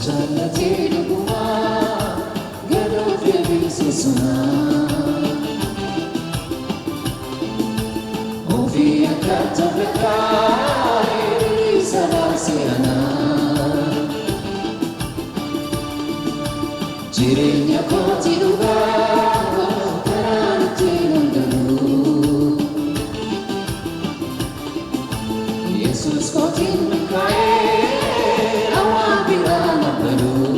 نجالتي لقما قدو في بيسسنا وفي كتب الكائر سلاسينا جيرين يكوتي لغا كرانتي لندلو يسوس كوتي مكاير أوابرا نبلو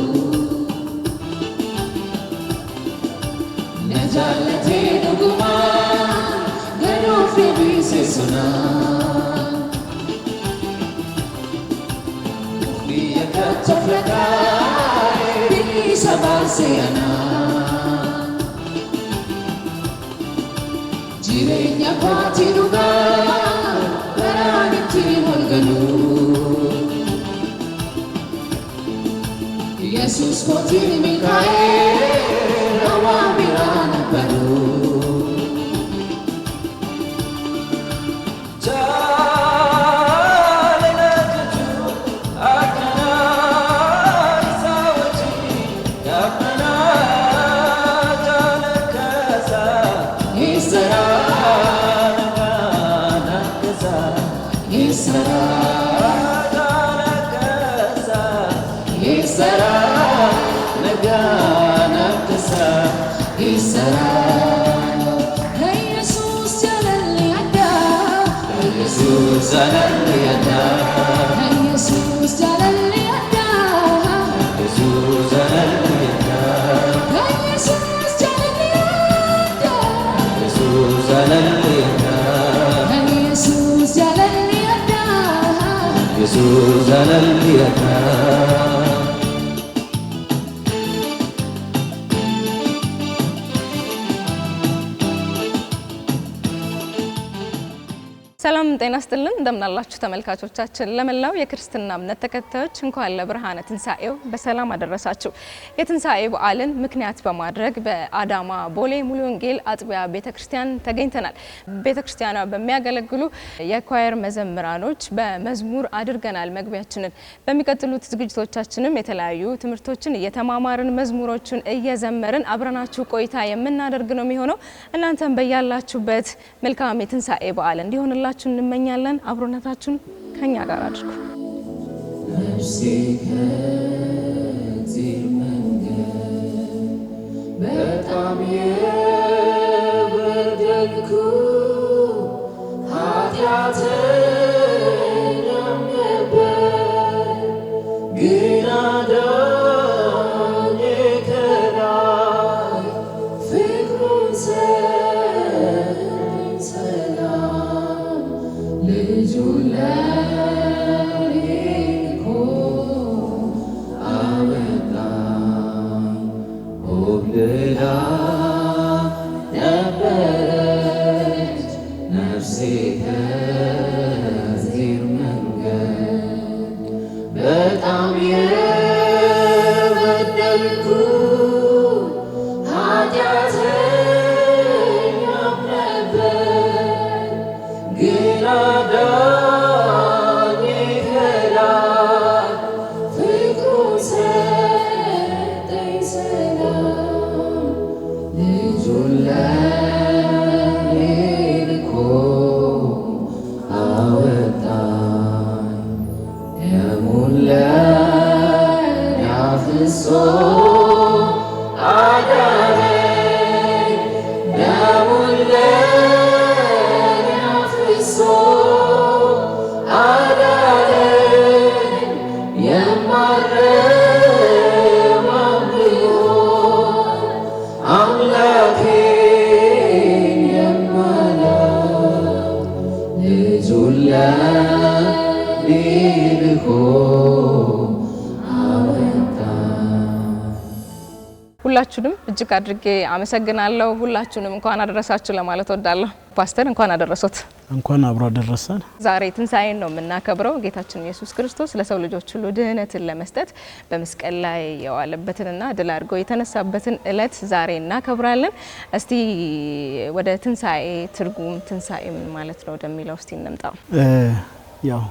نجالتي لقما قدو في بيسسنا وفي كتب الكائر سلاسينا جيرين يكوتي لغا كرانتي لندلو يسوس كوتي ميكائيل أوامرا نبلو يسوع ሰላም ጤና ይስጥልን እንደምናላችሁ ተመልካቾቻችን ለመላው የክርስትና እምነት ተከታዮች እንኳን ለብርሃነ ትንሳኤው በሰላም አደረሳችሁ። የትንሳኤ በዓልን ምክንያት በማድረግ በአዳማ ቦሌ ሙሉ ወንጌል አጥቢያ ቤተክርስቲያን ተገኝተናል። ቤተክርስቲያኗ በሚያገለግሉ የኳየር መዘምራኖች በመዝሙር አድርገናል መግቢያችንን። በሚቀጥሉት ዝግጅቶቻችንም የተለያዩ ትምህርቶችን እየተማማርን መዝሙሮችን እየዘመርን አብረናችሁ ቆይታ የምናደርግ ነው የሚሆነው። እናንተም በያላችሁበት መልካም የትንሳኤ በዓል እንዲሆንላችሁ እንመኛለን። አብሮነታችሁን ከኛ ጋር አድርጉ። በጣም የበደልኩ ኃጢአተኛም ነበር ግን አዳኝ ከላይ ፍቅሩን ልጁን ለኔ ልኮ አወጣኝ። ሆብልላ ነበረች ነፍሴ ከዚህ መንገድ በጣም የበደልኩ ኃጢአተኛም ነበር ግን አዳኝ ከላይ ፍቅሩን ሰጠኝ ሰላም። ልጁን ለኔ ልኮ አወጣኝ። ደሙን ለኔ አፍስሶ አዳነኝ። ደሙን ለኔ አፍስሶ አዳነኝ። የማረባም ቢሆን አምላኬን የማላውቅ ልጁን ለኔ ልኮ ሁላችሁንም እጅግ አድርጌ አመሰግናለሁ። ሁላችሁንም እንኳን አደረሳችሁ ለማለት ወዳለሁ። ፓስተር እንኳን አደረሶት። እንኳን አብሮ አደረሰን። ዛሬ ትንሳኤን ነው የምናከብረው። ጌታችን ኢየሱስ ክርስቶስ ለሰው ልጆች ሁሉ ድህነትን ለመስጠት በመስቀል ላይ የዋለበትንና ድል አድርጎ የተነሳበትን እለት ዛሬ እናከብራለን። እስቲ ወደ ትንሳኤ ትርጉም ትንሳኤ ምን ማለት ነው ወደሚለው እስቲ እንምጣ። ያው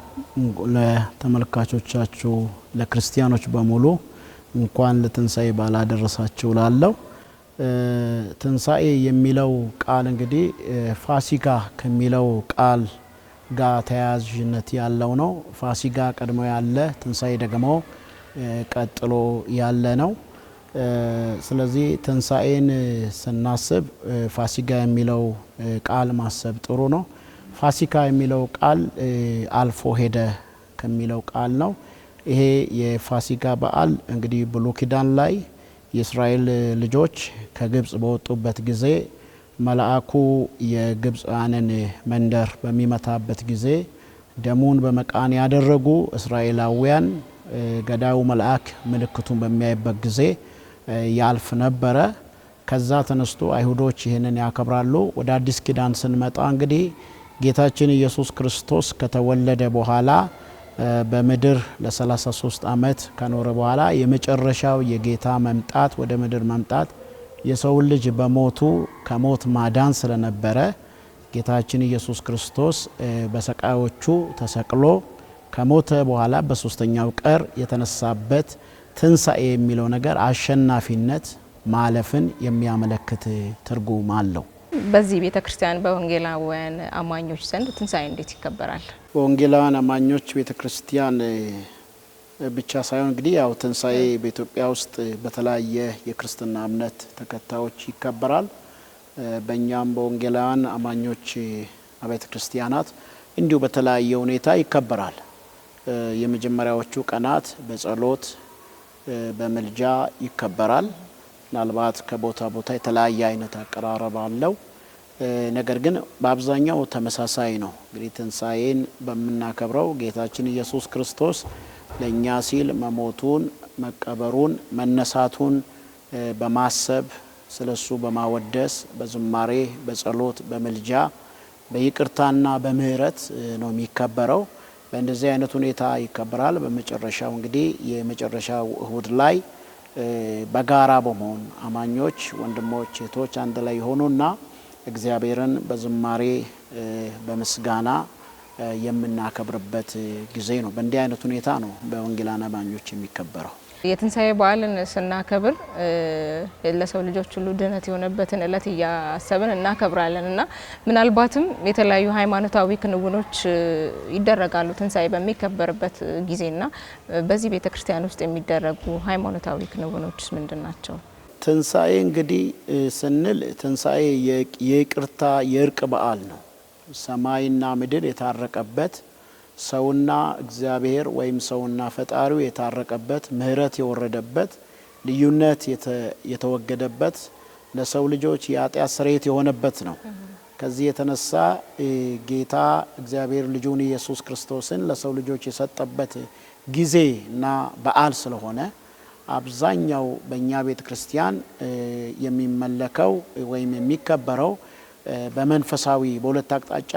ለተመልካቾቻችሁ ለክርስቲያኖች በሙሉ እንኳን ለትንሳኤ በዓል አደረሳችሁ ላለው ትንሳኤ የሚለው ቃል እንግዲህ ፋሲካ ከሚለው ቃል ጋር ተያያዥነት ያለው ነው። ፋሲካ ቀድሞ ያለ ትንሳኤ ደግሞ ቀጥሎ ያለ ነው። ስለዚህ ትንሳኤን ስናስብ ፋሲካ የሚለው ቃል ማሰብ ጥሩ ነው። ፋሲካ የሚለው ቃል አልፎ ሄደ ከሚለው ቃል ነው። ይሄ የፋሲካ በዓል እንግዲህ ብሉይ ኪዳን ላይ የእስራኤል ልጆች ከግብጽ በወጡበት ጊዜ መልአኩ የግብፃንን መንደር በሚመታበት ጊዜ ደሙን በመቃን ያደረጉ እስራኤላውያን ገዳዩ መልአክ ምልክቱን በሚያይበት ጊዜ ያልፍ ነበረ። ከዛ ተነስቶ አይሁዶች ይህንን ያከብራሉ። ወደ አዲስ ኪዳን ስንመጣ እንግዲህ ጌታችን ኢየሱስ ክርስቶስ ከተወለደ በኋላ በምድር ለ33 ዓመት ከኖረ በኋላ የመጨረሻው የጌታ መምጣት ወደ ምድር መምጣት የሰው ልጅ በሞቱ ከሞት ማዳን ስለነበረ ጌታችን ኢየሱስ ክርስቶስ በሰቃዮቹ ተሰቅሎ ከሞተ በኋላ በሶስተኛው ቀን የተነሳበት ትንሳኤ የሚለው ነገር አሸናፊነት ማለፍን የሚያመለክት ትርጉም አለው። በዚህ ቤተክርስቲያን በወንጌላውያን አማኞች ዘንድ ትንሳኤ እንዴት ይከበራል? በወንጌላውያን አማኞች ቤተክርስቲያን ብቻ ሳይሆን እንግዲህ ያው ትንሳኤ በኢትዮጵያ ውስጥ በተለያየ የክርስትና እምነት ተከታዮች ይከበራል። በእኛም በወንጌላውያን አማኞች አብያተ ክርስቲያናት እንዲሁ በተለያየ ሁኔታ ይከበራል። የመጀመሪያዎቹ ቀናት በጸሎት በምልጃ ይከበራል። ምናልባት ከቦታ ቦታ የተለያየ አይነት አቀራረብ አለው። ነገር ግን በአብዛኛው ተመሳሳይ ነው። እንግዲህ ትንሳኤን በምናከብረው ጌታችን ኢየሱስ ክርስቶስ ለእኛ ሲል መሞቱን፣ መቀበሩን፣ መነሳቱን በማሰብ ስለሱ በማወደስ በዝማሬ፣ በጸሎት፣ በምልጃ፣ በይቅርታና በምህረት ነው የሚከበረው። በእንደዚህ አይነት ሁኔታ ይከበራል። በመጨረሻው እንግዲህ የመጨረሻው እሁድ ላይ በጋራ በመሆን አማኞች ወንድሞች እህቶች አንድ ላይ ሆኑና እግዚአብሔርን በዝማሬ በምስጋና የምናከብርበት ጊዜ ነው። በእንዲህ አይነት ሁኔታ ነው በወንጌላውያን አማኞች የሚከበረው። የትንሳኤ በዓልን ስናከብር ለሰው ልጆች ሁሉ ድነት የሆነበትን እለት እያሰብን እናከብራለን እና ምናልባትም የተለያዩ ሃይማኖታዊ ክንውኖች ይደረጋሉ ትንሳኤ በሚከበርበት ጊዜና በዚህ ቤተክርስቲያን ውስጥ የሚደረጉ ሃይማኖታዊ ክንውኖችስ ምንድን ናቸው? ትንሳኤ እንግዲህ ስንል ትንሳኤ የይቅርታ የእርቅ በዓል ነው። ሰማይና ምድር የታረቀበት ሰውና እግዚአብሔር ወይም ሰውና ፈጣሪው የታረቀበት ምህረት የወረደበት ልዩነት የተወገደበት ለሰው ልጆች የኃጢአት ስርየት የሆነበት ነው። ከዚህ የተነሳ ጌታ እግዚአብሔር ልጁን ኢየሱስ ክርስቶስን ለሰው ልጆች የሰጠበት ጊዜና በዓል ስለሆነ አብዛኛው በእኛ ቤተ ክርስቲያን የሚመለከው ወይም የሚከበረው በመንፈሳዊ በሁለት አቅጣጫ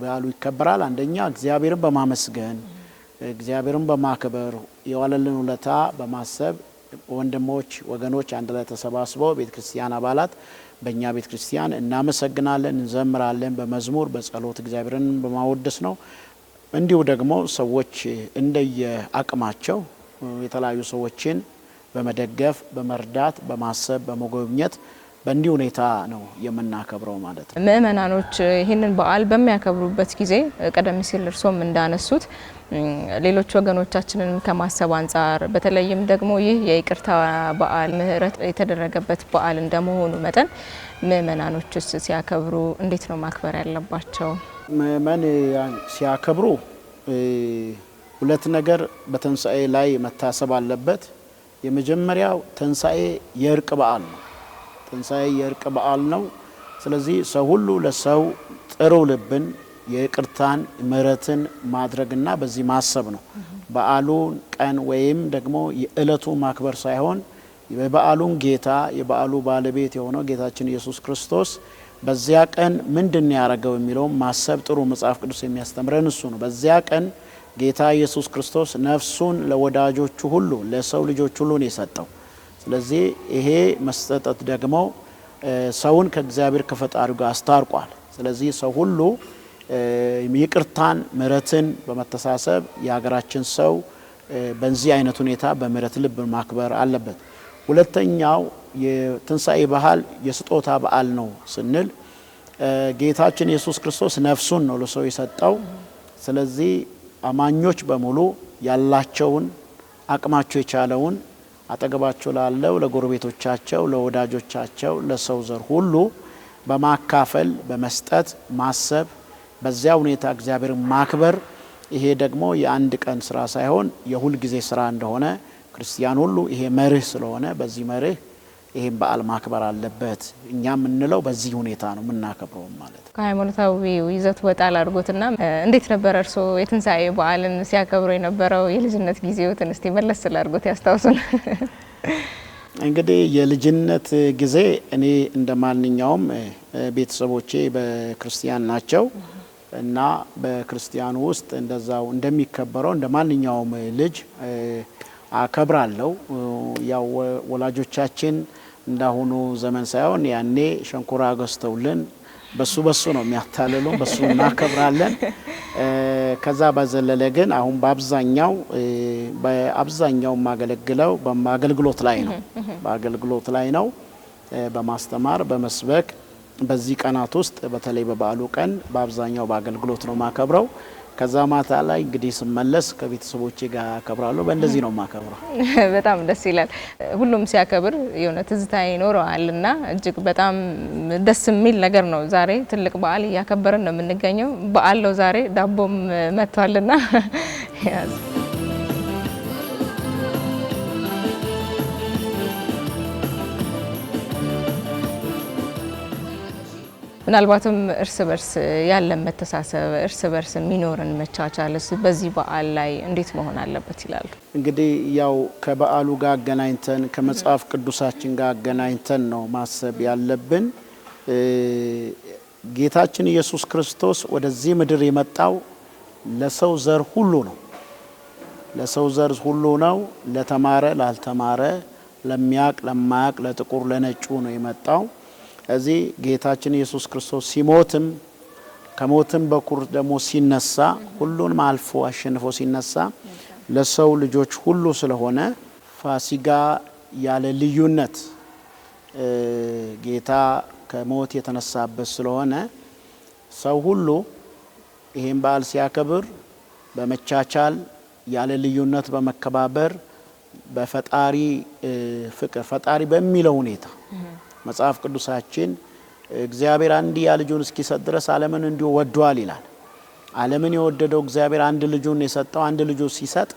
በዓሉ ይከበራል። አንደኛ እግዚአብሔርን በማመስገን እግዚአብሔርን በማክበር የዋለልን ውለታ በማሰብ ወንድሞች ወገኖች አንድ ላይ ተሰባስበው ቤተ ክርስቲያን አባላት በእኛ ቤተ ክርስቲያን እናመሰግናለን፣ እንዘምራለን። በመዝሙር በጸሎት እግዚአብሔርን በማወደስ ነው። እንዲሁ ደግሞ ሰዎች እንደየ አቅማቸው የተለያዩ ሰዎችን በመደገፍ በመርዳት በማሰብ በመጎብኘት በእንዲህ ሁኔታ ነው የምናከብረው ማለት ነው። ምእመናኖች ይህንን በዓል በሚያከብሩበት ጊዜ ቀደም ሲል እርሶም እንዳነሱት ሌሎች ወገኖቻችንን ከማሰብ አንጻር በተለይም ደግሞ ይህ የይቅርታ በዓል ምህረት የተደረገበት በዓል እንደመሆኑ መጠን ምእመናኖችስ ሲያከብሩ እንዴት ነው ማክበር ያለባቸው? ምእመን ሲያከብሩ ሁለት ነገር በትንሳኤ ላይ መታሰብ አለበት። የመጀመሪያው ትንሳኤ የእርቅ በዓል ነው። ትንሳኤ የእርቅ በዓል ነው። ስለዚህ ሰው ሁሉ ለሰው ጥሩ ልብን የይቅርታን ምህረትን ማድረግና በዚህ ማሰብ ነው። በዓሉን ቀን ወይም ደግሞ የእለቱ ማክበር ሳይሆን የበዓሉን ጌታ የበዓሉ ባለቤት የሆነው ጌታችን ኢየሱስ ክርስቶስ በዚያ ቀን ምንድን ያደረገው የሚለው ማሰብ ጥሩ። መጽሐፍ ቅዱስ የሚያስተምረን እሱ ነው። በዚያ ቀን ጌታ ኢየሱስ ክርስቶስ ነፍሱን ለወዳጆቹ ሁሉ ለሰው ልጆች ሁሉ ነው የሰጠው። ስለዚህ ይሄ መስጠት ደግሞ ሰውን ከእግዚአብሔር ከፈጣሪው ጋር አስታርቋል። ስለዚህ ሰው ሁሉ ይቅርታን ምህረትን በመተሳሰብ የሀገራችን ሰው በዚህ አይነት ሁኔታ በምህረት ልብ ማክበር አለበት። ሁለተኛው የትንሣኤ በዓል የስጦታ በዓል ነው ስንል ጌታችን ኢየሱስ ክርስቶስ ነፍሱን ነው ለሰው የሰጠው። ስለዚህ አማኞች በሙሉ ያላቸውን አቅማቸው የቻለውን አጠገባቸው ላለው ለጎረቤቶቻቸው፣ ለወዳጆቻቸው፣ ለሰው ዘር ሁሉ በማካፈል በመስጠት ማሰብ፣ በዚያ ሁኔታ እግዚአብሔርን ማክበር፣ ይሄ ደግሞ የአንድ ቀን ስራ ሳይሆን የሁል ጊዜ ስራ እንደሆነ ክርስቲያን ሁሉ ይሄ መርህ ስለሆነ በዚህ መርህ ይሄን በዓል ማክበር አለበት። እኛ የምንለው በዚህ ሁኔታ ነው የምናከብረው ማለት ነው። ከሃይማኖታዊ ይዘቱ ወጣ አድርጎትና እንዴት ነበር እርስዎ የትንሣኤ በዓልን ሲያከብሩ የነበረው የልጅነት ጊዜዎትን እስቲ መለስ ስላድርጎት ያስታውሱን? እንግዲህ የልጅነት ጊዜ እኔ እንደማንኛውም ቤተሰቦቼ በክርስቲያን ናቸው እና በክርስቲያኑ ውስጥ እንደዛው እንደሚከበረው እንደማንኛውም ልጅ አከብራለሁ። ያው ወላጆቻችን እንዳሁኑ ዘመን ሳይሆን ያኔ ሸንኮራ ገዝተውልን በሱ ነው የሚያታልሉን፣ በሱ እናከብራለን። ከዛ በዘለለ ግን አሁን በአብዛኛው ማገለግለው በአገልግሎት ላይ ነው፣ በማስተማር በመስበክ። በዚህ ቀናት ውስጥ በተለይ በበዓሉ ቀን በአብዛኛው በአገልግሎት ነው ማከብረው። ከዛ ማታ ላይ እንግዲህ ስመለስ ከቤተሰቦቼ ጋር አከብራለሁ። በእንደዚህ ነው ማከብረው። በጣም ደስ ይላል። ሁሉም ሲያከብር የሆነ ትዝታ ይኖረዋልና እጅግ በጣም ደስ የሚል ነገር ነው። ዛሬ ትልቅ በዓል እያከበርን ነው የምንገኘው። በዓል ነው ዛሬ፣ ዳቦም መጥቷልና ምናልባትም እርስ በርስ ያለን መተሳሰብ፣ እርስ በርስ የሚኖርን መቻቻልስ በዚህ በዓል ላይ እንዴት መሆን አለበት ይላሉ? እንግዲህ ያው ከበዓሉ ጋር አገናኝተን ከመጽሐፍ ቅዱሳችን ጋር አገናኝተን ነው ማሰብ ያለብን። ጌታችን ኢየሱስ ክርስቶስ ወደዚህ ምድር የመጣው ለሰው ዘር ሁሉ ነው። ለሰው ዘር ሁሉ ነው። ለተማረ፣ ላልተማረ፣ ለሚያቅ፣ ለማያቅ፣ ለጥቁር፣ ለነጩ ነው የመጣው። እዚህ ጌታችን ኢየሱስ ክርስቶስ ሲሞትም ከሞትም በኩር ደግሞ ሲነሳ ሁሉንም አልፎ አሸንፎ ሲነሳ ለሰው ልጆች ሁሉ ስለሆነ ፋሲጋ ያለ ልዩነት ጌታ ከሞት የተነሳበት ስለሆነ ሰው ሁሉ ይሄን በዓል ሲያከብር በመቻቻል ያለ ልዩነት በመከባበር በፈጣሪ ፍቅር ፈጣሪ በሚለው ሁኔታ መጽሐፍ ቅዱሳችን እግዚአብሔር አንድያ ልጁን እስኪሰጥ ድረስ ዓለምን እንዲሁ ወዷል ይላል። ዓለምን የወደደው እግዚአብሔር አንድ ልጁን የሰጠው አንድ ልጁ ሲሰጥ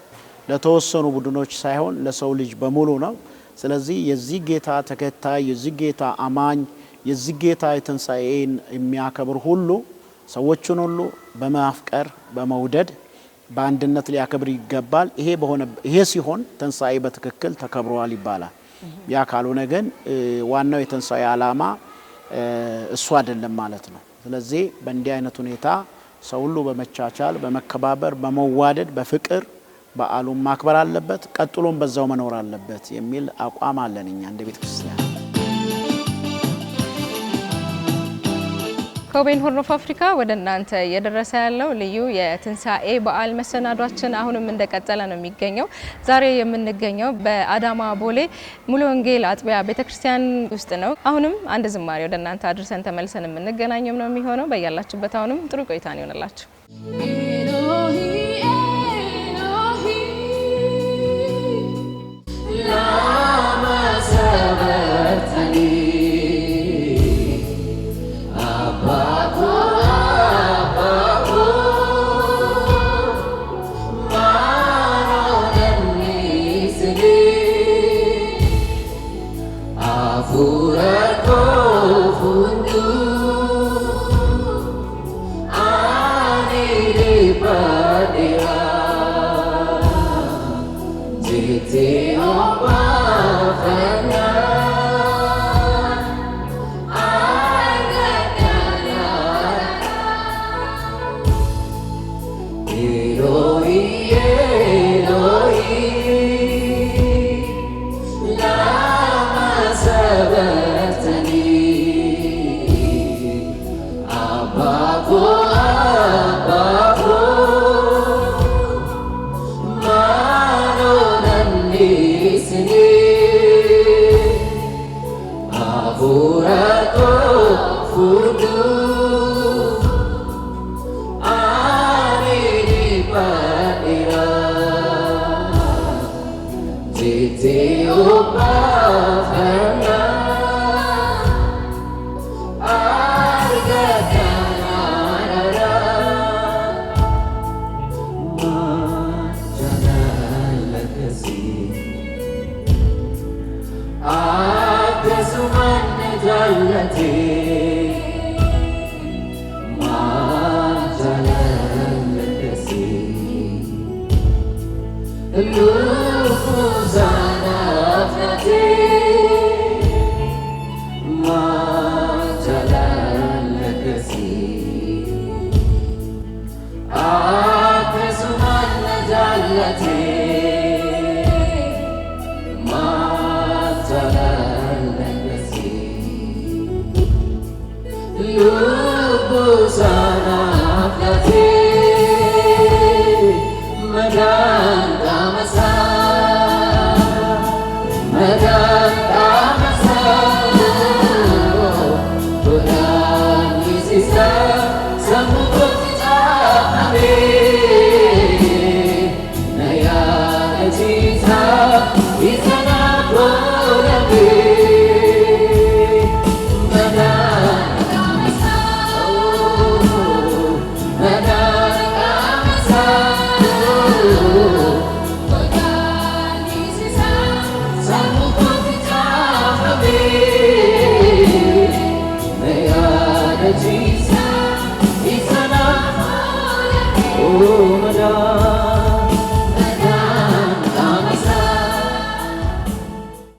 ለተወሰኑ ቡድኖች ሳይሆን ለሰው ልጅ በሙሉ ነው። ስለዚህ የዚህ ጌታ ተከታይ፣ የዚህ ጌታ አማኝ፣ የዚህ ጌታ የትንሣኤን የሚያከብር ሁሉ ሰዎችን ሁሉ በማፍቀር በመውደድ በአንድነት ሊያከብር ይገባል። ይሄ ሲሆን ትንሣኤ በትክክል ተከብሯል ይባላል። ያ ካልሆነ ግን ዋናው የትንሣኤ ዓላማ እሱ አይደለም ማለት ነው። ስለዚህ በእንዲህ አይነት ሁኔታ ሰው ሁሉ በመቻቻል በመከባበር በመዋደድ በፍቅር በዓሉን ማክበር አለበት፣ ቀጥሎም በዛው መኖር አለበት የሚል አቋም አለን እኛ እንደ ቤተ ክርስቲያን። ከኦቤን ሆርን ኦፍ አፍሪካ ወደ እናንተ እየደረሰ ያለው ልዩ የትንሣኤ በዓል መሰናዷችን አሁንም እንደቀጠለ ነው የሚገኘው። ዛሬ የምንገኘው በአዳማ ቦሌ ሙሉ ወንጌል አጥቢያ ቤተክርስቲያን ውስጥ ነው። አሁንም አንድ ዝማሬ ወደ እናንተ አድርሰን ተመልሰን የምንገናኘው ነው የሚሆነው። በያላችሁበት አሁንም ጥሩ ቆይታን ይሆንላችሁ። Abba,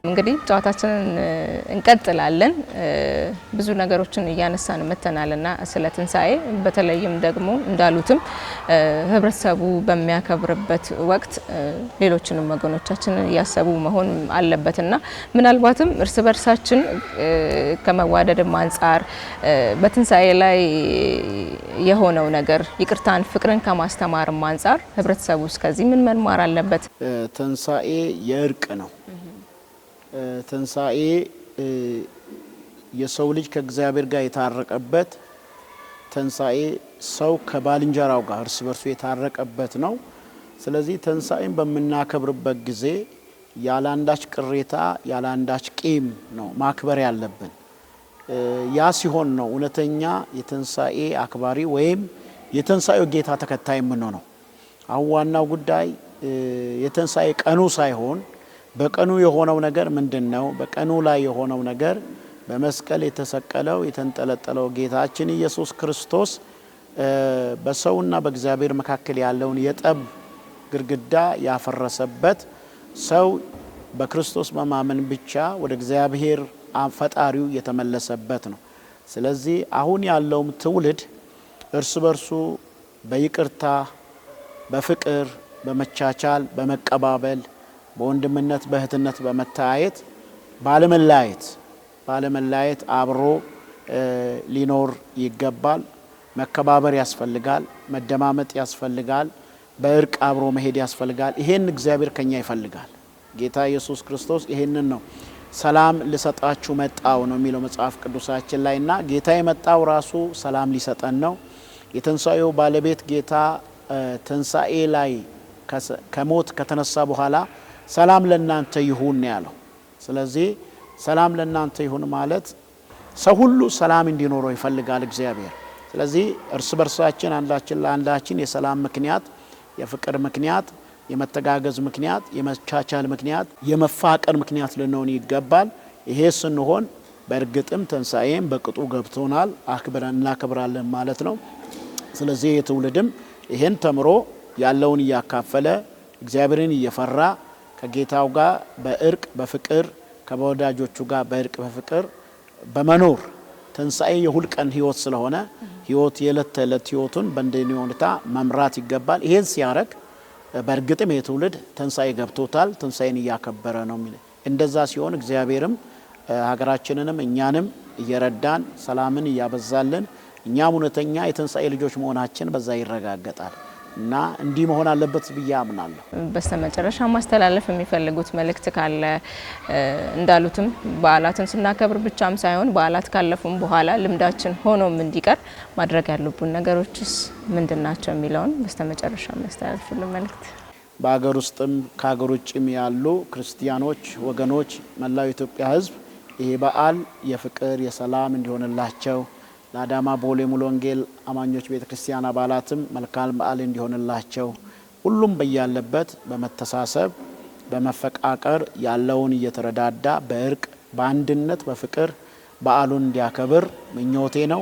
እንግዲህ ጨዋታችንን እንቀጥላለን። ብዙ ነገሮችን እያነሳን መተናልና ስለ ትንሳኤ በተለይም ደግሞ እንዳሉትም ህብረተሰቡ በሚያከብርበት ወቅት ሌሎችንም ወገኖቻችንን እያሰቡ መሆን አለበትና ምናልባትም እርስ በርሳችን ከመዋደድም አንፃር በትንሳኤ ላይ የሆነው ነገር ይቅርታን፣ ፍቅርን ከማስተማርም አንፃር ህብረተሰቡ እስከዚህ ምን መማር አለበት? ትንሳኤ የእርቅ ነው። ትንሳኤ የሰው ልጅ ከእግዚአብሔር ጋር የታረቀበት፣ ትንሳኤ ሰው ከባልንጀራው ጋር እርስ በርሱ የታረቀበት ነው። ስለዚህ ትንሳኤን በምናከብርበት ጊዜ ያላንዳች ቅሬታ ያላንዳች ቂም ነው ማክበር ያለብን። ያ ሲሆን ነው እውነተኛ የትንሳኤ አክባሪ ወይም የትንሳኤው ጌታ ተከታይ የምንሆነው። አሁን ዋናው ጉዳይ የትንሳኤ ቀኑ ሳይሆን በቀኑ የሆነው ነገር ምንድነው? በቀኑ ላይ የሆነው ነገር በመስቀል የተሰቀለው የተንጠለጠለው ጌታችን ኢየሱስ ክርስቶስ በሰውና በእግዚአብሔር መካከል ያለውን የጠብ ግድግዳ ያፈረሰበት፣ ሰው በክርስቶስ በማመን ብቻ ወደ እግዚአብሔር ፈጣሪው የተመለሰበት ነው። ስለዚህ አሁን ያለውም ትውልድ እርስ በርሱ በይቅርታ፣ በፍቅር፣ በመቻቻል፣ በመቀባበል፣ በወንድምነት በእህትነት በመታየት ባለመላየት አብሮ ሊኖር ይገባል። መከባበር ያስፈልጋል። መደማመጥ ያስፈልጋል። በእርቅ አብሮ መሄድ ያስፈልጋል። ይሄን እግዚአብሔር ከኛ ይፈልጋል። ጌታ ኢየሱስ ክርስቶስ ይሄንን ነው ሰላም ልሰጣችሁ መጣው ነው የሚለው መጽሐፍ ቅዱሳችን ላይና ጌታ የመጣው ራሱ ሰላም ሊሰጠን ነው። የትንሳኤው ባለቤት ጌታ ትንሳኤ ላይ ከሞት ከተነሳ በኋላ ሰላም ለእናንተ ይሁን ያለው። ስለዚህ ሰላም ለእናንተ ይሁን ማለት ሰው ሁሉ ሰላም እንዲኖረው ይፈልጋል እግዚአብሔር። ስለዚህ እርስ በርሳችን አንዳችን ለአንዳችን የሰላም ምክንያት፣ የፍቅር ምክንያት፣ የመተጋገዝ ምክንያት፣ የመቻቻል ምክንያት፣ የመፋቀር ምክንያት ልንሆን ይገባል። ይሄ ስንሆን በእርግጥም ትንሳኤም በቅጡ ገብቶናል፣ አክብረን እናከብራለን ማለት ነው። ስለዚህ የትውልድም ይሄን ተምሮ ያለውን እያካፈለ እግዚአብሔርን እየፈራ ከጌታው ጋር በእርቅ በፍቅር ከወዳጆቹ ጋር በእርቅ በፍቅር በመኖር ትንሳኤ የሁል ቀን ህይወት ስለሆነ ህይወት የዕለት ተዕለት ህይወቱን በእንደዚህ ሁኔታ መምራት ይገባል። ይሄን ሲያረግ በእርግጥም የትውልድ ትንሳኤ ገብቶታል፣ ትንሳኤን እያከበረ ነው የሚል። እንደዛ ሲሆን እግዚአብሔርም ሀገራችንንም እኛንም እየረዳን ሰላምን እያበዛልን እኛም እውነተኛ የትንሳኤ ልጆች መሆናችን በዛ ይረጋገጣል እና እንዲህ መሆን አለበት ብዬ አምናለሁ። በስተመጨረሻ ማስተላለፍ የሚፈልጉት መልእክት ካለ? እንዳሉትም በዓላትን ስናከብር ብቻም ሳይሆን በዓላት ካለፉም በኋላ ልምዳችን ሆኖም እንዲቀር ማድረግ ያሉብን ነገሮችስ ምንድናቸው የሚለውን በስተመጨረሻ ማስተላለፍልን መልእክት። በአገር ውስጥም ከሀገር ውጭም ያሉ ክርስቲያኖች ወገኖች መላው ኢትዮጵያ ሕዝብ ይሄ በዓል የፍቅር የሰላም እንዲሆንላቸው ለአዳማ ቦሌ ሙሉ ወንጌል አማኞች ቤተክርስቲያን አባላትም መልካም በዓል እንዲሆንላቸው ሁሉም በያለበት በመተሳሰብ በመፈቃቀር ያለውን እየተረዳዳ በእርቅ በአንድነት በፍቅር በዓሉን እንዲያከብር ምኞቴ ነው።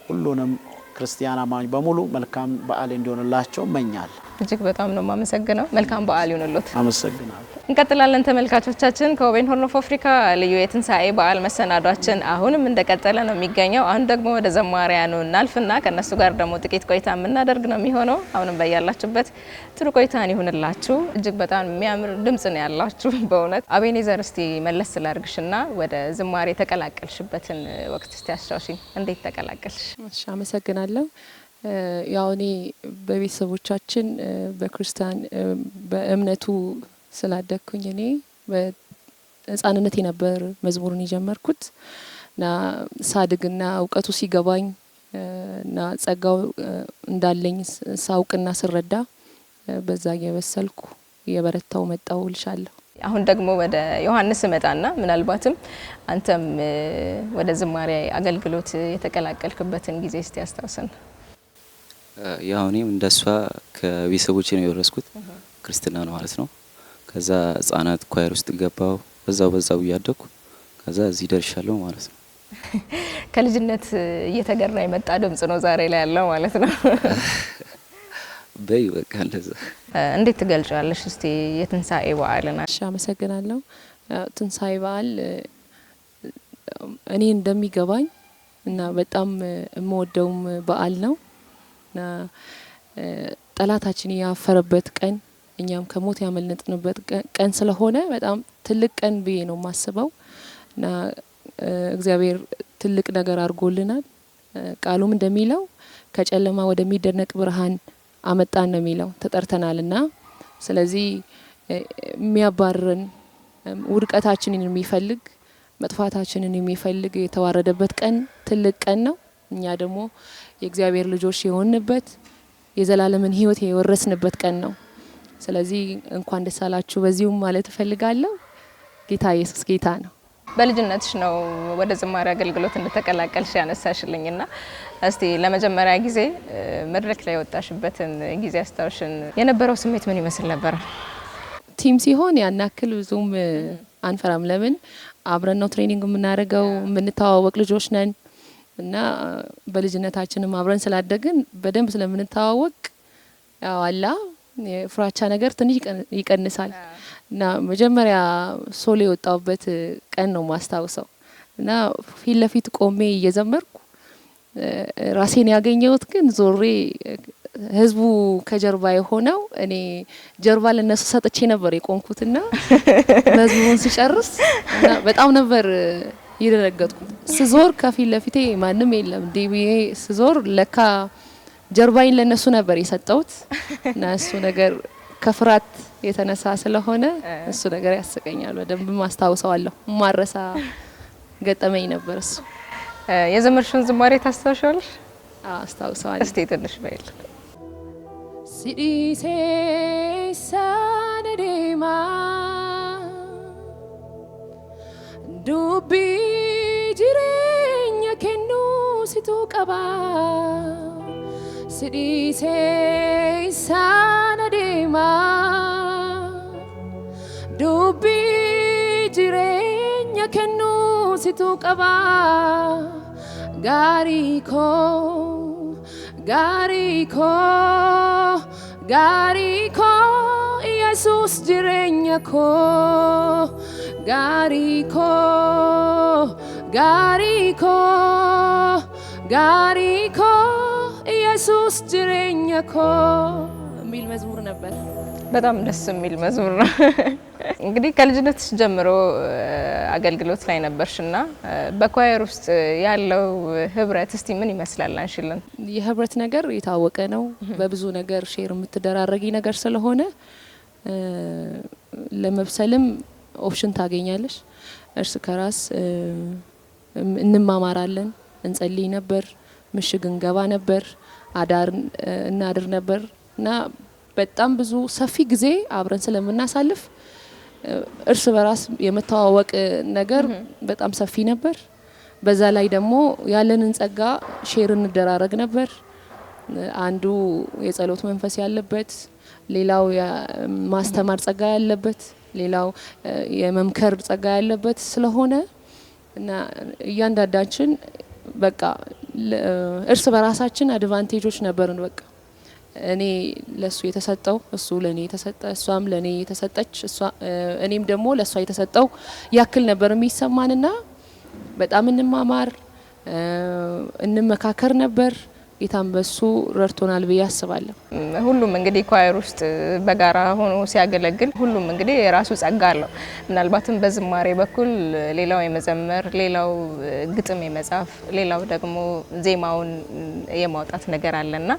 ሁሉንም ክርስቲያን አማኝ በሙሉ መልካም በዓል እንዲሆንላቸው እመኛለሁ። እጅግ በጣም ነው የማመሰግነው። መልካም በዓል ይሁንልዎት። አመሰግናለሁ። እንቀጥላለን ተመልካቾቻችን። ከኦቤን ሆርን ኦፍ አፍሪካ ልዩ የትንሳኤ በዓል መሰናዷችን አሁንም እንደቀጠለ ነው የሚገኘው። አሁን ደግሞ ወደ ዘማሪያኑ እናልፍና ከነሱ ጋር ደግሞ ጥቂት ቆይታ የምናደርግ ነው የሚሆነው። አሁንም በያላችሁበት ጥሩ ቆይታን ይሁንላችሁ። እጅግ በጣም የሚያምር ድምጽ ነው ያላችሁ በእውነት። አቤኔዘር እስቲ መለስ ስላርግሽና ወደ ዝማሬ የተቀላቀልሽበትን ወቅት እስቲ አስታውሺኝ። እንዴት ተቀላቀልሽ? እሺ፣ አመሰግናለሁ። ያው እኔ በቤተሰቦቻችን በክርስቲያን በእምነቱ ስላደግኩኝ እኔ በህፃንነቴ ነበር መዝሙርን የጀመርኩት እና ሳድግና እውቀቱ ሲገባኝ እና ጸጋው እንዳለኝ ሳውቅና ስረዳ በዛ የበሰልኩ የበረታው መጣው ልሻለሁ። አሁን ደግሞ ወደ ዮሐንስ መጣና ምናልባትም አንተም ወደ ዝማሬ አገልግሎት የተቀላቀልክበትን ጊዜ እስቲ ያስታውሰን። ያው እኔም እንደሷ ከቤተሰቦቼ ነው የወረስኩት ክርስትና ነው ማለት ነው። ከዛ ህጻናት ኳየር ውስጥ ገባው በዛው እያደኩ ከዛ እዚህ ደርሻለሁ ማለት ነው። ከልጅነት እየተገራ የመጣ ድምጽ ነው ዛሬ ላይ ያለው ማለት ነው። በይ በቃ እንደዛ። እንዴት ትገልጫለሽ እስቲ የትንሳኤ በዓልን? እሺ፣ አመሰግናለሁ። ትንሳኤ በዓል እኔ እንደሚገባኝ እና በጣም የምወደውም በዓል ነው እና ጠላታችን ያፈረበት ቀን እኛም ከሞት ያመለጥንበት ቀን ስለሆነ በጣም ትልቅ ቀን ብዬ ነው የማስበው እና እግዚአብሔር ትልቅ ነገር አድርጎልናል። ቃሉም እንደሚለው ከጨለማ ወደሚደነቅ ብርሃን አመጣን ነው የሚለው ተጠርተናልና ስለዚህ የሚያባርረን ውድቀታችንን የሚፈልግ መጥፋታችንን የሚፈልግ የተዋረደበት ቀን ትልቅ ቀን ነው። እኛ ደግሞ የእግዚአብሔር ልጆች የሆንበት የዘላለምን ሕይወት የወረስንበት ቀን ነው። ስለዚህ እንኳን ደስ አላችሁ በዚሁም ማለት እፈልጋለሁ። ጌታ ኢየሱስ ጌታ ነው። በልጅነትሽ ነው ወደ ዝማሬ አገልግሎት እንደተቀላቀልሽ ያነሳሽልኝና እስቲ ለመጀመሪያ ጊዜ መድረክ ላይ ወጣሽበትን ጊዜ አስታውሽን። የነበረው ስሜት ምን ይመስል ነበር? ቲም ሲሆን ያናክል ብዙም አንፈራም። ለምን አብረን ነው ትሬኒንግ የምናደርገው፣ የምንተዋወቅ ልጆች ነን እና በልጅነታችንም አብረን ስላደግን በደንብ ስለምንተዋወቅ ያው አላ የፍራቻ ነገር ትንሽ ይቀንሳል እና መጀመሪያ ሶሎ የወጣውበት ቀን ነው ማስታውሰው እና ፊት ለፊት ቆሜ እየዘመርኩ ራሴን ያገኘሁት ግን ዞሬ ህዝቡ ከጀርባ የሆነው እኔ ጀርባ ለነሱ ሰጥቼ ነበር የቆምኩትና መዝሙሩን ሲጨርስ እና በጣም ነበር ይደረገጥኩት። ስዞር ከፊት ለፊቴ ማንም የለም። ዲቢኤ ስዞር ለካ ጀርባዬን ለነሱ ነበር የሰጠሁት እና እሱ ነገር ከፍራት የተነሳ ስለሆነ እሱ ነገር ያስቀኛል። በደንብ ማስታውሰዋለሁ። ማረሳ ገጠመኝ ነበር እሱ። የዘመርሽውን ዝማሬ ታስታውሻለሽ? አስታውሰዋለሁ። እስቲ ትንሽ በይል። ሲዲሴ ሳነዴማ ዱቢ ጅሬኛ ከኑ ሲቱ ቀባ ሲዲሴ ሳነዴማ ዱቢ ጅሬኛ ከኑ ሲቱ ቀባ ጋሪኮ ጋሪኮ ጋሪኮ ኢየሱስ ጅሬኛኮ ጋሪኮ ጋሪኮ ጋሪኮ ኢየሱስ ጅሬኛኮ የሚል መዝሙር ነበር። በጣም ደስ የሚል መዝሙር ነው። እንግዲህ ከልጅነትሽ ጀምሮ አገልግሎት ላይ ነበርሽና በኳየር ውስጥ ያለው ህብረት እስቲ ምን ይመስላል አንሽልን? የህብረት ነገር የታወቀ ነው። በብዙ ነገር ሼር የምትደራረጊ ነገር ስለሆነ ለመብሰልም ኦፕሽን ታገኛለሽ። እርስ ከራስ እንማማራለን፣ እንጸልይ ነበር፣ ምሽግ እንገባ ነበር፣ አዳር እናድር ነበር እና በጣም ብዙ ሰፊ ጊዜ አብረን ስለምናሳልፍ እርስ በራስ የመተዋወቅ ነገር በጣም ሰፊ ነበር። በዛ ላይ ደግሞ ያለንን ጸጋ ሼር እንደራረግ ነበር። አንዱ የጸሎት መንፈስ ያለበት፣ ሌላው የማስተማር ጸጋ ያለበት፣ ሌላው የመምከር ጸጋ ያለበት ስለሆነ እና እያንዳንዳችን በቃ እርስ በራሳችን አድቫንቴጆች ነበርን። በቃ እኔ ለሱ የተሰጠው እሱ ለኔ የተሰጠ፣ እሷም ለኔ የተሰጠች፣ እኔም ደግሞ ለሷ የተሰጠው ያክል ነበር የሚሰማንና በጣም እንማማር እንመካከር ነበር። ጌታም በሱ ረድቶናል ብዬ አስባለሁ። ሁሉም እንግዲህ ኳየር ውስጥ በጋራ ሆኖ ሲያገለግል ሁሉም እንግዲህ የራሱ ጸጋ አለው። ምናልባትም በዝማሬ በኩል ሌላው የመዘመር፣ ሌላው ግጥም የመጻፍ፣ ሌላው ደግሞ ዜማውን የማውጣት ነገር አለና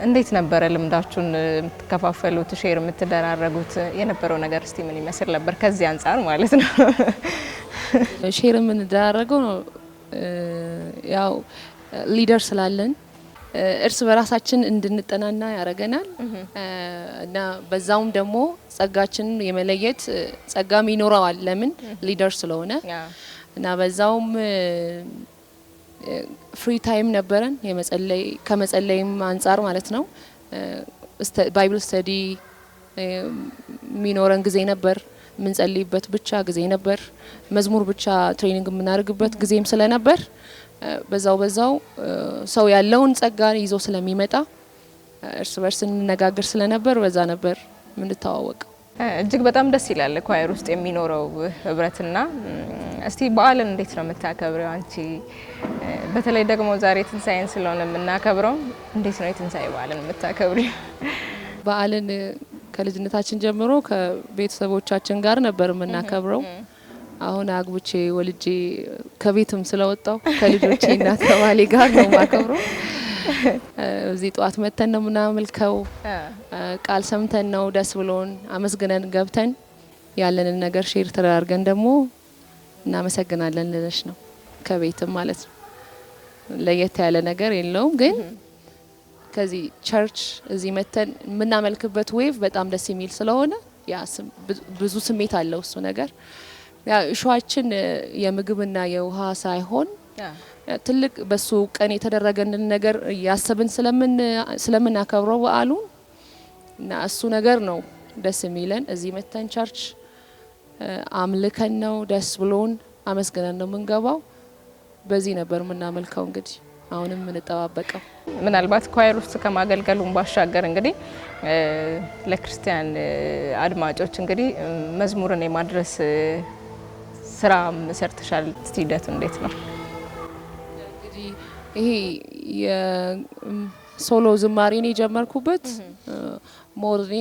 እንዴት ነበረ ልምዳችሁን የምትከፋፈሉት፣ ሼር የምትደራረጉት የነበረው ነገር እስቲ ምን ይመስል ነበር? ከዚህ አንጻር ማለት ነው። ሼር የምንደራረገው ነው ያው ሊደር ስላለን እርስ በራሳችን እንድንጠናና ያረገናል እና በዛውም ደግሞ ጸጋችንን የመለየት ጸጋም ይኖረዋል። ለምን ሊደር ስለሆነ እና በዛውም ፍሪ ታይም ነበረን የመጸለይ ከመጸለይም አንጻር ማለት ነው። ባይብል ስተዲ የሚኖረን ጊዜ ነበር። የምንጸልይበት ብቻ ጊዜ ነበር። መዝሙር ብቻ ትሬኒንግ የምናደርግበት ጊዜም ስለነበር በዛው ሰው ያለውን ጸጋ ይዞ ስለሚመጣ እርስ በርስ እንነጋገር ስለነበር በዛ ነበር የምንተዋወቀው። እጅግ በጣም ደስ ይላል ኳየር ውስጥ የሚኖረው ህብረትና። እስቲ በዓልን እንዴት ነው የምታከብረው አንቺ? በተለይ ደግሞ ዛሬ ትንሳኤን ስለሆነ የምናከብረው እንዴት ነው የትንሳኤ በዓልን የምታከብሪው? በዓልን ከልጅነታችን ጀምሮ ከቤተሰቦቻችን ጋር ነበር የምናከብረው። አሁን አግብቼ ወልጄ ከቤትም ስለወጣው ከልጆቼ እና ከባሌ ጋር ነው ማከብረው። እዚህ ጧት መተን ነው ምናመልከው። ቃል ሰምተን ነው ደስ ብሎን አመስግነን ገብተን ያለንን ነገር ሼር ተደራርገን ደግሞ እናመሰግናለን ልለሽ ነው። ከቤትም ማለት ነው ለየት ያለ ነገር የለውም። ግን ከዚህ ቸርች እዚህ መተን የምናመልክበት ዌቭ በጣም ደስ የሚል ስለሆነ ያ ብዙ ስሜት አለው እሱ ነገር። ያ እሻችን የምግብና የውሃ ሳይሆን ትልቅ በሱ ቀን የተደረገንን ነገር ያሰብን ስለምናከብረው በዓሉን እና እሱ ነገር ነው ደስ የሚለን። እዚህ መተን ቸርች አምልከን ነው ደስ ብሎን አመስግነን ነው የምንገባው። በዚህ ነበር የምናመልከው። እንግዲህ አሁንም እንጠባበቀው። ምናልባት ኳየር ውስጥ ከማገልገሉን ባሻገር እንግዲህ ለክርስቲያን አድማጮች እንግዲህ መዝሙርን የማድረስ ስራ ሰርተሻል። ሂደቱ እንዴት ነው? እንግዲህ ይሄ የሶሎ ዝማሬን የጀመርኩበት ሞርኔ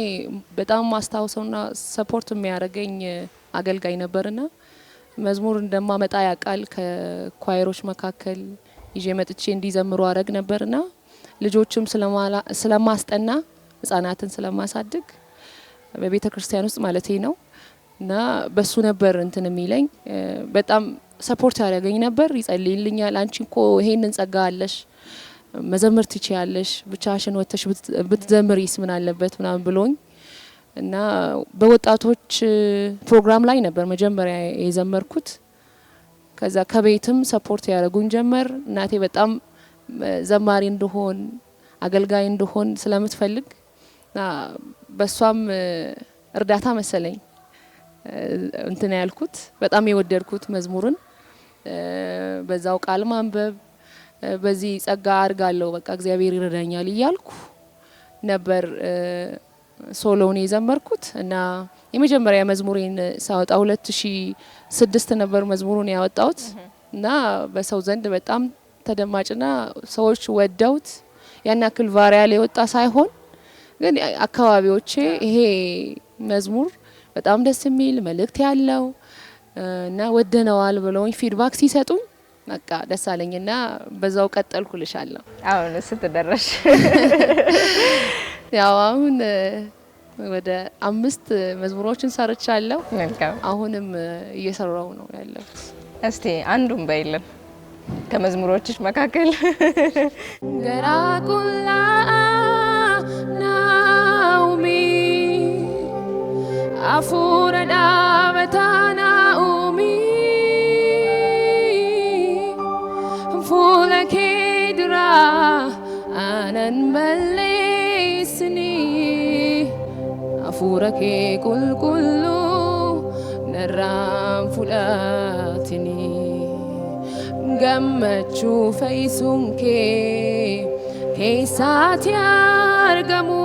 በጣም ማስታወሰውና ሰፖርት የሚያደርገኝ አገልጋይ ነበርና መዝሙር እንደማመጣ ያውቃል። ከኳየሮች መካከል ይዤ መጥቼ እንዲዘምሩ አረግ ነበርና ልጆችም ስለማስጠና ህጻናትን ስለማሳድግ በቤተ ክርስቲያን ውስጥ ማለቴ ነው እና በሱ ነበር እንትን የሚለኝ በጣም ሰፖርት ያደርገኝ ነበር። ይጸልይልኛል። አንቺ እኮ ይሄንን ጸጋ አለሽ፣ መዘመር ትችያለሽ፣ ብቻሽን ወጥተሽ ብትዘምሪስ ምን አለበት ምናምን ብሎኝ እና በወጣቶች ፕሮግራም ላይ ነበር መጀመሪያ የዘመርኩት። ከዛ ከቤትም ሰፖርት ያደርጉኝ ጀመር። እናቴ በጣም ዘማሪ እንደሆን አገልጋይ እንደሆን ስለምትፈልግ በሷም እርዳታ መሰለኝ እንትን ያልኩት በጣም የወደድኩት መዝሙርን በዛው ቃል ማንበብ በዚህ ጸጋ አድርጋለሁ በቃ እግዚአብሔር ይረዳኛል እያልኩ ነበር ሶሎውን የዘመርኩት እና የመጀመሪያ መዝሙሬን ሳወጣ 2006 ነበር መዝሙሩን ያወጣሁት እና በሰው ዘንድ በጣም ተደማጭና ሰዎች ወደውት ያን ያክል ቫሪያል የወጣ ሳይሆን ግን አካባቢዎቼ ይሄ መዝሙር በጣም ደስ የሚል መልእክት ያለው እና ወደነዋል ብለውኝ ፊድባክ ሲሰጡኝ በቃ ደስ አለኝና በዛው ቀጠልኩልሻለሁ። አሁን ስትደረሽ ያው አሁን ወደ 5 መዝሙሮችን ሰርቻለሁ። አሁንም እየሰራው ነው ያለሁት። እስቲ አንዱን በይልን ከመዝሙሮችሽ መካከል ገራቁላ ናው afura dhabatana umi fuula kee dura anan balleessini afura kee qulqulluu narraan fudhatini gammachuu fayyisuun kee keessaatti argamu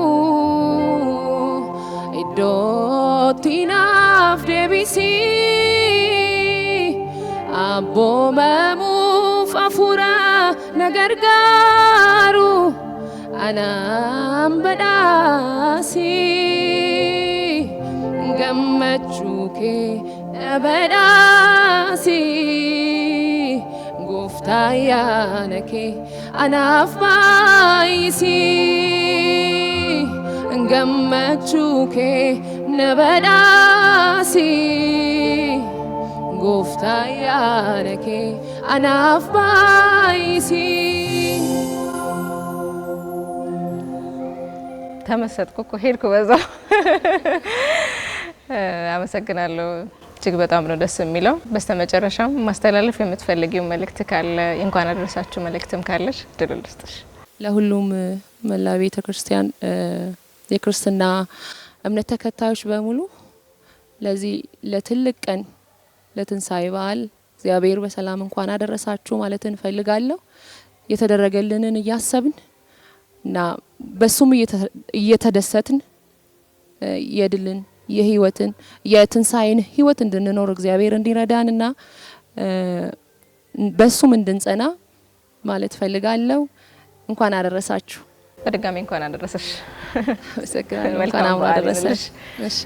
iddootti naaf deebisi abboomamuuf afura na gargaaru anaan badhaasi gammachuu kee na badhaasi gooftaa ayyaana kee anaaf baay'isi gammachuu kee na badhaasi gooftaa ayyaana kee anaaf baay'isi ተመሰጥኩ እኮ ሄድኩ በዛው። አመሰግናለሁ። እጅግ በጣም ነው ደስ የሚለው። በስተመጨረሻም ማስተላለፍ የምትፈልጊው መልእክት ካለ እንኳን አደረሳችሁ መልእክትም ካለሽ ድል ልስጥሽ። ለሁሉም መላ ቤተ ክርስቲያን የክርስትና እምነት ተከታዮች በሙሉ ለዚህ ለትልቅ ቀን ለትንሳኤ በዓል እግዚአብሔር በሰላም እንኳን አደረሳችሁ ማለት እንፈልጋለሁ። የተደረገልንን እያሰብን እና በሱም እየተደሰትን የድልን የህይወትን የትንሳኤን ህይወት እንድንኖር እግዚአብሔር እንዲረዳንና በሱም እንድንጸና ማለት ፈልጋለሁ። እንኳን አደረሳችሁ። በድጋሚ እንኳን አደረሰሽ። አመሰግናለሁ። እንኳን አብሮ አደረሰሽ። እሺ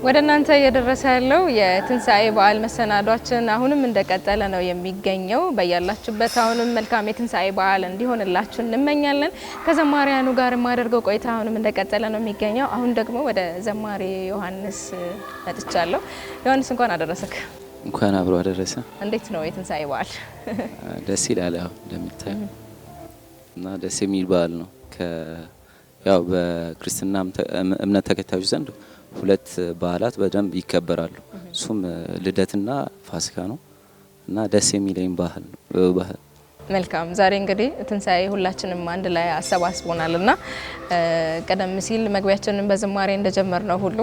ወደ እናንተ እየደረሰ ያለው የትንሳኤ በዓል መሰናዷችን አሁንም እንደቀጠለ ነው የሚገኘው። በያላችሁበት አሁንም መልካም የትንሳኤ በዓል እንዲሆንላችሁ እንመኛለን። ከዘማሪያኑ ጋር ማደርገው ቆይታ አሁንም እንደቀጠለ ነው የሚገኘው። አሁን ደግሞ ወደ ዘማሪ ዮሐንስ መጥቻለሁ። ዮሐንስ እንኳን አደረሰክ። እንኳን አብሮ አደረሰ። እንዴት ነው የትንሳኤ በዓል? ደስ ይላል። አሁን እንደምታዩ እና ደስ የሚል በዓል ነው። ያው በክርስትና እምነት ተከታዮች ዘንድ ሁለት በዓላት በደንብ ይከበራሉ። እሱም ልደትና ፋሲካ ነው እና ደስ የሚለኝ ባህል ነው። መልካም። ዛሬ እንግዲህ ትንሳኤ ሁላችንም አንድ ላይ አሰባስቦናልና ቀደም ሲል መግቢያችንን በዝማሬ እንደጀመርነው ሁሉ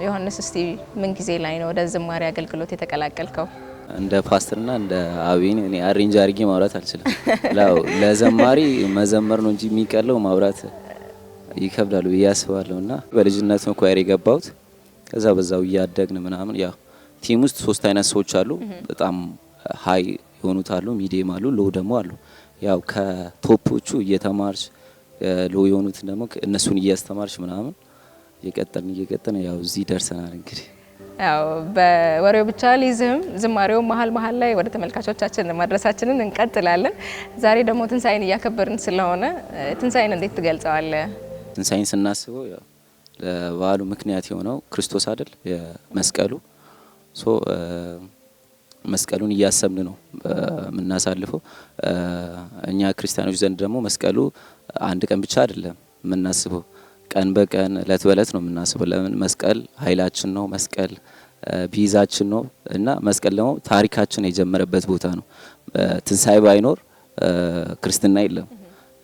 ዮሐንስ እስቲ ምን ጊዜ ላይ ነው ወደ ዝማሬ አገልግሎት የተቀላቀልከው? እንደ ፓስተርና እንደ አቤን እኔ አሬንጅ አድርጌ ማውራት አልችልም። ለዘማሪ መዘመር ነው እንጂ የሚቀለው ማውራት ይከብዳል ብዬ አስባለሁና በልጅነት ነው ኳየር የገባሁት። ከዛ በዛው እያደግን ምናምን ያው ቲም ውስጥ ሶስት አይነት ሰዎች አሉ። በጣም ሃይ የሆኑት አሉ፣ ሚዲየም አሉ፣ ሎ ደግሞ አሉ። ያው ከቶፖቹ እየተማርሽ ሎ የሆኑት ደግሞ እነሱን እያስተማርሽ ምናምን እየቀጠልን ያው እዚህ ደርሰናል። እንግዲህ ያው በወሬው ብቻ ሊዝም ዝማሬው መሀል ላይ ወደ ተመልካቾቻችን ማድረሳችንን እንቀጥላለን። ዛሬ ደግሞ ትንሳኤን እያከበርን ስለሆነ ትንሳኤን እንዴት ትገልጸዋለህ? ትንሳኤን ስናስበው ያው ለበዓሉ ምክንያት የሆነው ክርስቶስ አይደል የመስቀሉ ሶ መስቀሉን እያሰብን ነው የምናሳልፈው። እኛ ክርስቲያኖች ዘንድ ደግሞ መስቀሉ አንድ ቀን ብቻ አይደለም የምናስበው፣ ቀን በቀን እለት በእለት ነው የምናስበው። ለምን መስቀል ኃይላችን ነው፣ መስቀል ቢይዛችን ነው እና መስቀል ደግሞ ታሪካችን የጀመረበት ቦታ ነው። ትንሳኤ ባይኖር ክርስትና የለም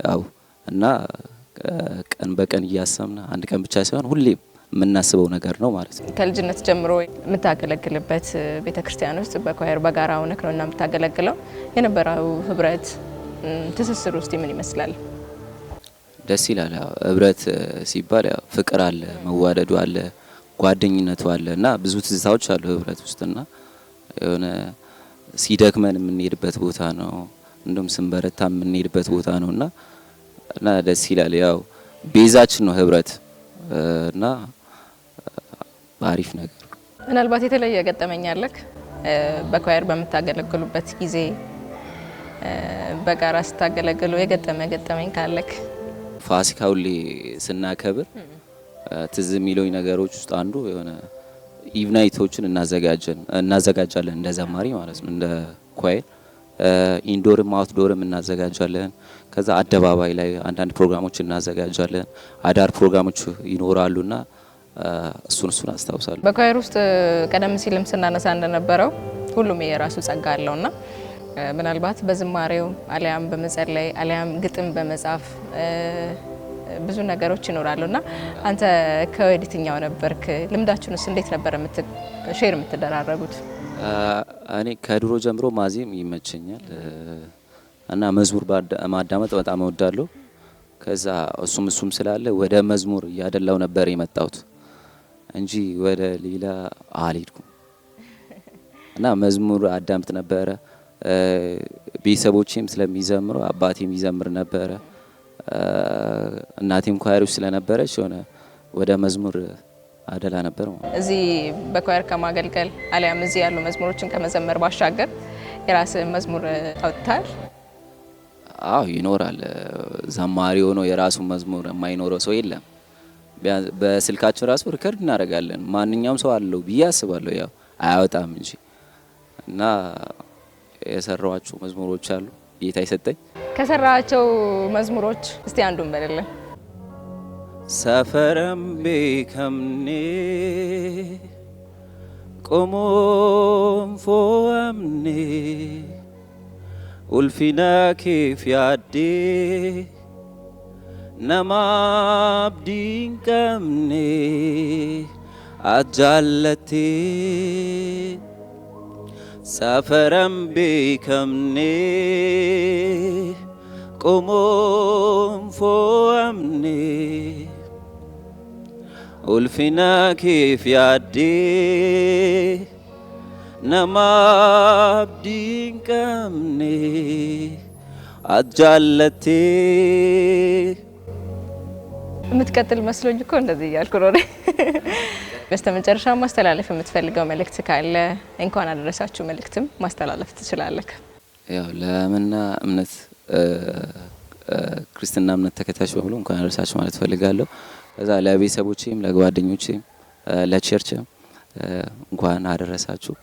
ያው እና ቀን በቀን እያሰብን አንድ ቀን ብቻ ሳይሆን ሁሌም የምናስበው ነገር ነው ማለት ነው። ከልጅነት ጀምሮ የምታገለግልበት ቤተክርስቲያን ውስጥ በኳየር በጋራ ሆነክ ነው እና የምታገለግለው የነበረው ህብረት ትስስር ውስጥ ምን ይመስላል? ደስ ይላል። ያው ህብረት ሲባል ያው ፍቅር አለ፣ መዋደዱ አለ፣ ጓደኝነቱ አለ እና ብዙ ትዝታዎች አሉ ህብረት ውስጥና የሆነ ሲደክመን የምንሄድበት ቦታ ነው፣ እንደውም ስንበረታ የምንሄድበት ቦታ ነውና እና ደስ ይላል። ያው ቤዛችን ነው ህብረት እና አሪፍ ነገር። ምናልባት የተለየ ገጠመኝ አለክ በኳየር በምታገለግሉበት ጊዜ በጋራ ስታገለግሉ የገጠመ ገጠመኝ ካለክ? ፋሲካ ሁሌ ስናከብር ትዝ የሚለኝ ነገሮች ውስጥ አንዱ የሆነ ኢቭናይቶችን እናዘጋጃለን እንደ ዘማሪ ማለት ነው፣ እንደ ኳየር ኢንዶርም አውትዶርም እናዘጋጃለን። ከዛ አደባባይ ላይ አንዳንድ ፕሮግራሞች እናዘጋጃለን። አዳር ፕሮግራሞች ይኖራሉና እሱን አስታውሳለሁ። በኳየር ውስጥ ቀደም ሲልም ስናነሳ እንደነበረው ሁሉም የራሱ ጸጋ አለውና ምናልባት በዝማሬው አሊያም በመጸለይ አሊያም ግጥም በመጻፍ ብዙ ነገሮች ይኖራሉና አንተ ከወዲትኛው ነበርክ? ልምዳችሁንስ እንዴት ነበር ሼር የምትደራረጉት? እኔ ከድሮ ጀምሮ ማዜም ይመቸኛል እና መዝሙር ማዳመጥ በጣም እወዳለሁ። ከዛ እሱም ስላለ ወደ መዝሙር እያደላው ነበር የመጣሁት እንጂ ወደ ሌላ አልሄድኩም እና መዝሙር አዳምጥ ነበረ። ቤተሰቦቼም ስለሚዘምሩ አባቴም ይዘምር ነበረ፣ እናቴም ኳየር ውስጥ ስለነበረች ሆነ ወደ መዝሙር አደላ ነበር ማለት። እዚህ በኳየር ከማገልገል አሊያም እዚህ ያሉ መዝሙሮችን ከመዘመር ባሻገር የራስህን መዝሙር አውጥተሃል? አዎ ይኖራል። ዘማሪ ሆኖ የራሱን መዝሙር የማይኖረው ሰው የለም። በስልካችን ራሱ ሪከርድ እናደርጋለን። ማንኛውም ሰው አለው ብዬ አስባለሁ፣ ያው አያወጣም እንጂ እና የሰራኋቸው መዝሙሮች አሉ ጌታ ይሰጠኝ። ከሰራቸው መዝሙሮች እስቲ አንዱን በለልን። ሰፈረም ቤከምኔ ቆሞም ፎአምኔ ኡልፊና ኬፍ ያዴ ነማብዲን ቀምኔ አጃለቴ ሰፈረም ቤከምኔ ቆሞም ፎአምኔ ኡልፊና ኬፍ ያዴ ነማብዲን ቀምኔ አጃለቴ። የምትቀጥል መስሎኝ እኮ እንደዚህ እያልኩ ነው። በስተመጨረሻ ማስተላለፍ የምትፈልገው መልእክት ካለ እንኳን አደረሳችሁ መልእክትም ማስተላለፍ ትችላለህ። ያው ለምና እምነት ክርስትና እምነት ተከታዮች በሙሉ እንኳን አደረሳችሁ ማለት ፈልጋለሁ። ከዛ ለቤተሰቦቼም ለጓደኞቼም ለቸርችም እንኳን አደረሳችሁ፣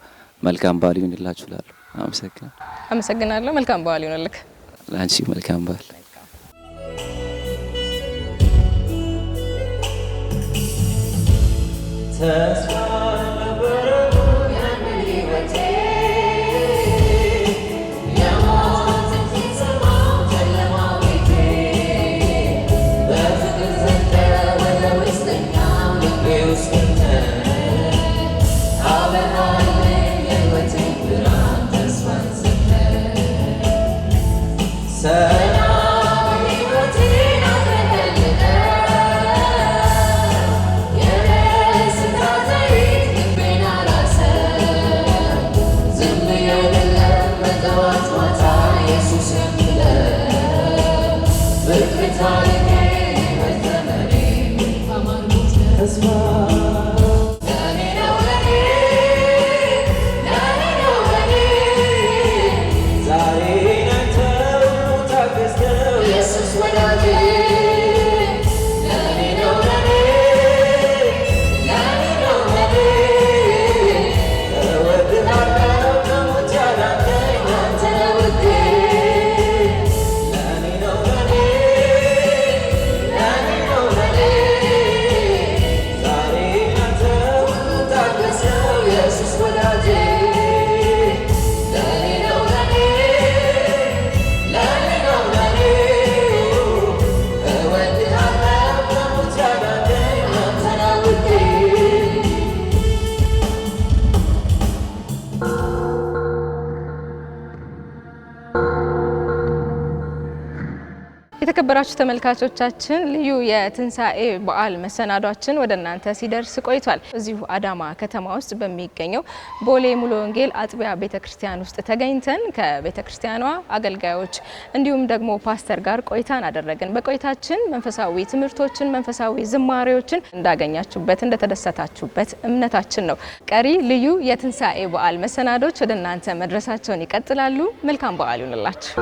መልካም በዓል ይሁንላችሁ እላለሁ። አመሰግናለሁ። መልካም በዓል ይሁንልክ። ላንቺ መልካም በዓል። ተስፋ የተከበራችሁ ተመልካቾቻችን ልዩ የትንሳኤ በዓል መሰናዷችን ወደ እናንተ ሲደርስ ቆይቷል። እዚሁ አዳማ ከተማ ውስጥ በሚገኘው ቦሌ ሙሉ ወንጌል አጥቢያ ቤተክርስቲያን ውስጥ ተገኝተን ከቤተክርስቲያኗ አገልጋዮች እንዲሁም ደግሞ ፓስተር ጋር ቆይታን አደረግን። በቆይታችን መንፈሳዊ ትምህርቶችን፣ መንፈሳዊ ዝማሬዎችን እንዳገኛችሁበት እንደተደሰታችሁበት እምነታችን ነው። ቀሪ ልዩ የትንሳኤ በዓል መሰናዶች ወደ እናንተ መድረሳቸውን ይቀጥላሉ። መልካም በዓል ይሁንላችሁ።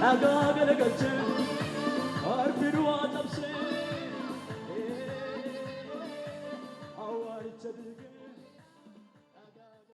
I got